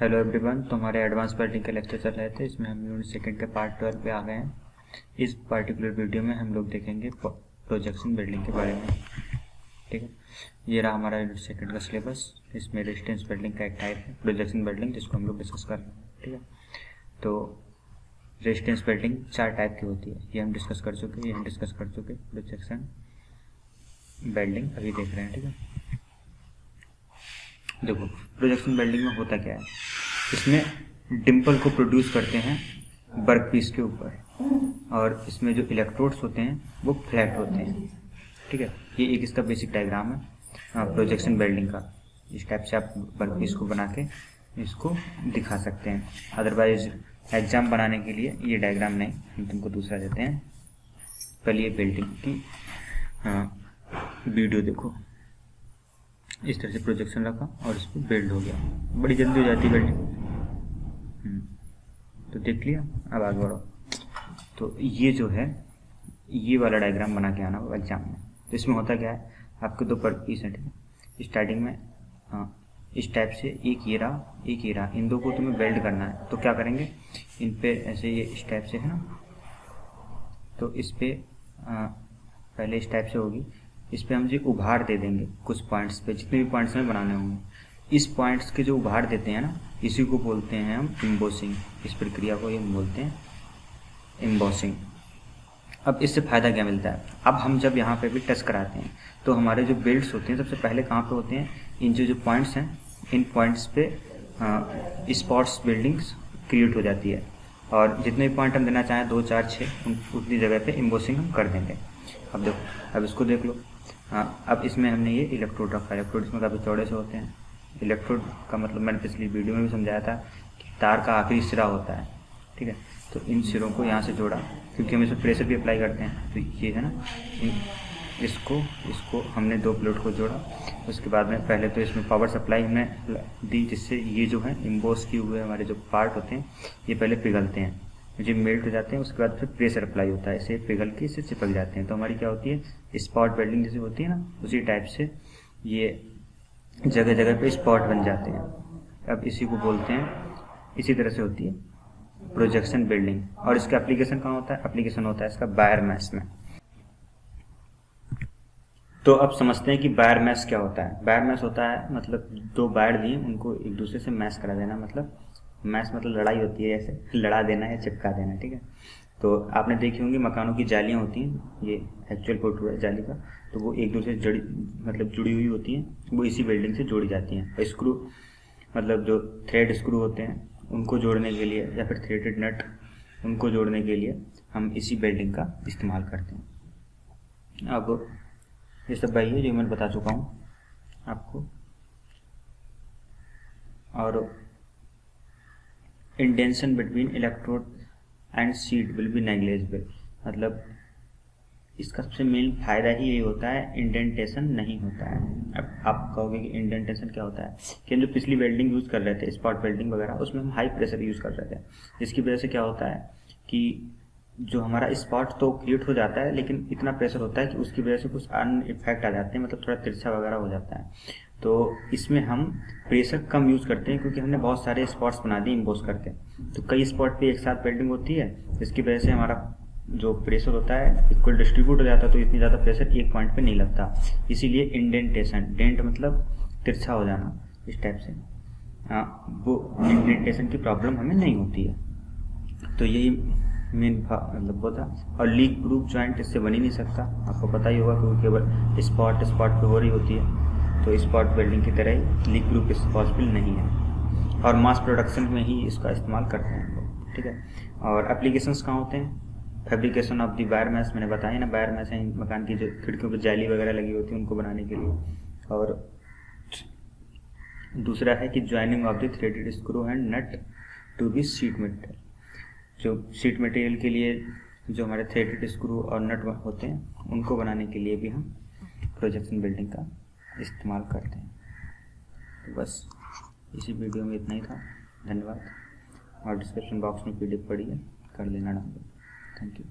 Hello everyone, तो हमारे advance welding के लेक्चर चल रहे थे। इसमें हम यूनिट सेकंड के पार्ट 12 पे आ गए हैं। इस पर्टिकुलर वीडियो में हम लोग देखेंगे प्रोजेक्शन वेल्डिंग के बारे में। ठीक है, ये रहा हमारा यूनिट सेकंड का सिलेबस। इसमें रेजिस्टेंस वेल्डिंग का एक टाइप है प्रोजेक्शन वेल्डिंग, जिसको हम लोग डिस्कस कर रहे हैं। ठीक है, तो रेजिस्टेंस वेल्डिंग 4 टाइप की होती है, ये हम डिस्कस कर चुके। प्रोजेक्शन वेल्डिंग अभी देख रहे हैं। ठीक है, देखो प्रोजेक्शन वेल्डिंग में होता क्या है, इसमें डिम्पल को प्रोड्यूस करते हैं वर्क पीस के ऊपर, और इसमें जो इलेक्ट्रोड्स होते हैं वो फ्लैट होते हैं। ठीक है, ये एक इसका बेसिक डायग्राम है प्रोजेक्शन वेल्डिंग का। इस टाइप से आप वर्क पीस को बना के इसको दिखा सकते हैं। अदरवाइज एग्जाम बनाने के लिए ये डायग्राम नहीं, हम तुमको दूसरा देते हैं। पहले ये वेल्डिंग की वीडियो देखो। इस तरह से प्रोजेक्शन रखा और इस पर वेल्ड हो गया, बड़ी जल्दी हो जाती है वेल्डिंग। तो देख लिया, अब आगे बढ़ो। तो ये जो है, ये वाला डायग्राम बना के आना होगा एग्जाम में। तो इसमें होता क्या है, आपके दो पर पीस है। ठीक है, स्टार्टिंग में इस टाइप से एक ये रहा, इन दो को तुम्हें वेल्ड करना है। तो क्या करेंगे, इन पे ऐसे ये इस टाइप से है ना, तो इस पे पहले इस टाइप से होगी, इस पे हम जो उभार दे देंगे कुछ पॉइंट्स पे, जितने भी पॉइंट्स में बनाने होंगे। इस पॉइंट्स के जो उभार देते हैं ना, इसी को बोलते हैं हम एम्बोसिंग। इस प्रक्रिया को ये बोलते हैं एम्बोसिंग। अब इससे फ़ायदा क्या मिलता है, अब हम जब यहाँ पे भी टच कराते हैं तो हमारे जो बेल्ट्स होते हैं सबसे पहले कहाँ पे होते हैं, इन जो पॉइंट्स हैं, इन पॉइंट्स पे स्पॉट्स वेल्डिंग्स क्रिएट हो जाती है। और जितने भी पॉइंट हम देना चाहें 2, 4, 6 उतनी जगह पे एम्बोसिंग हम कर देंगे। अब देखो, अब इसको देख लो। अब इसमें हमने ये इलेक्ट्रोड रखा है। इलेक्ट्रोड इसमें काफ़ी चौड़े से होते हैं। इलेक्ट्रोड का मतलब मैंने पिछली वीडियो में भी समझाया था कि तार का आखिरी सिरा होता है। ठीक है, तो इन सिरों को यहाँ से जोड़ा, क्योंकि हम इसमें प्रेशर भी अप्लाई करते हैं। तो ये है ना, इसको हमने 2 प्लेट को जोड़ा। उसके बाद में पहले तो इसमें पावर सप्लाई हमने दी, जिससे ये जो है एम्बोस किए हुए हमारे जो पार्ट होते हैं ये पहले पिघलते हैं, जो मेल्ट हो जाते हैं। उसके बाद फिर प्रेशर अप्लाई होता है, इसे पिघल के इससे चिपक जाते हैं। तो हमारी क्या होती है, स्पॉट वेल्डिंग जैसे होती है ना, उसी टाइप से ये जगह जगह पे स्पॉट बन जाते हैं। अब इसी को बोलते हैं, इसी तरह से होती है प्रोजेक्शन वेल्डिंग। और इसका एप्लीकेशन कहाँ होता है, एप्लीकेशन होता है इसका वायर मैश में। तो अब समझते हैं कि वायर मैश क्या होता है। वायर मैश होता है मतलब 2 वायर दिए, उनको एक दूसरे से मैश करा देना। मतलब मैश मतलब लड़ाई होती है, ऐसे लड़ा देना या चिपका देना। ठीक है, तो आपने देखी होंगी मकानों की जालियाँ होती हैं, ये एक्चुअल फोटो है जाली का। तो वो एक दूसरे से जुड़ी हुई होती हैं, वो इसी वेल्डिंग से जोड़ी जाती हैं। और स्क्रू मतलब जो थ्रेड स्क्रू होते हैं उनको जोड़ने के लिए, या फिर थ्रेडेड नट उनको जोड़ने के लिए हम इसी वेल्डिंग का इस्तेमाल करते हैं। अब ये सब भाई है जो मैं बता चुका हूँ आपको। और indentation between electrode and sheet will be negligible. मतलब इसका सबसे मेन फायदा ही यही होता है, इंडेंटेशन नहीं होता है। अब आप कहोगे कि इंडेंटेशन क्या होता है, कि हम जो पिछली वेल्डिंग यूज़ कर रहे थे स्पॉट वेल्डिंग वगैरह, उसमें हम हाई प्रेशर यूज़ कर रहे थे, जिसकी वजह से क्या होता है कि जो हमारा स्पॉट तो क्रिएट हो जाता है, लेकिन इतना प्रेशर होता है कि उसकी वजह से कुछ अन्य इफेक्ट आ जाते हैं, मतलब थोड़ा तिरछा वगैरह हो जाता है। तो इसमें हम प्रेशर कम यूज़ करते हैं, क्योंकि हमने बहुत सारे स्पॉट्स बना दिए इम्बोस करके। तो कई स्पॉट पे एक साथ वेल्डिंग होती है, जिसकी वजह से हमारा जो प्रेशर होता है इक्वल डिस्ट्रीब्यूट हो जाता है, तो इतनी ज़्यादा प्रेशर एक पॉइंट पे नहीं लगता। इसीलिए इंडेंटेशन, डेंट मतलब तिरछा हो जाना, इस टाइप से वो इंडेंटेशन की प्रॉब्लम हमें नहीं होती है। तो यही मेन मतलब होता। और लीक प्रूफ जॉइंट इससे बन ही नहीं सकता, आपको पता ही होगा, क्योंकि केवल स्पॉट पे हो रही होती है। तो स्पॉट वेल्डिंग की तरह लीक प्रूफ इस पॉसिबल नहीं है, और मास प्रोडक्शन में ही इसका इस्तेमाल करते हैं लोग। ठीक है, और एप्लीकेशंस कहाँ होते हैं, fabrication of the wire mesh मैंने बताया ना। वायर मैश है मकान की जो खिड़कियों पर जाली वगैरह लगी होती है उनको बनाने के लिए। और दूसरा है कि joining of the threaded screw and nut to be sheet material. जो शीट मटेरियल के लिए जो हमारे थ्रेडेड स्क्रू और नट होते हैं उनको बनाने के लिए भी हम प्रोजेक्शन वेल्डिंग का इस्तेमाल करते हैं। तो बस इसी वीडियो में इतना ही था। धन्यवाद। और डिस्क्रिप्शन बॉक्स में PDF पड़ी है, कर लेना डाउनलोड। Thank you.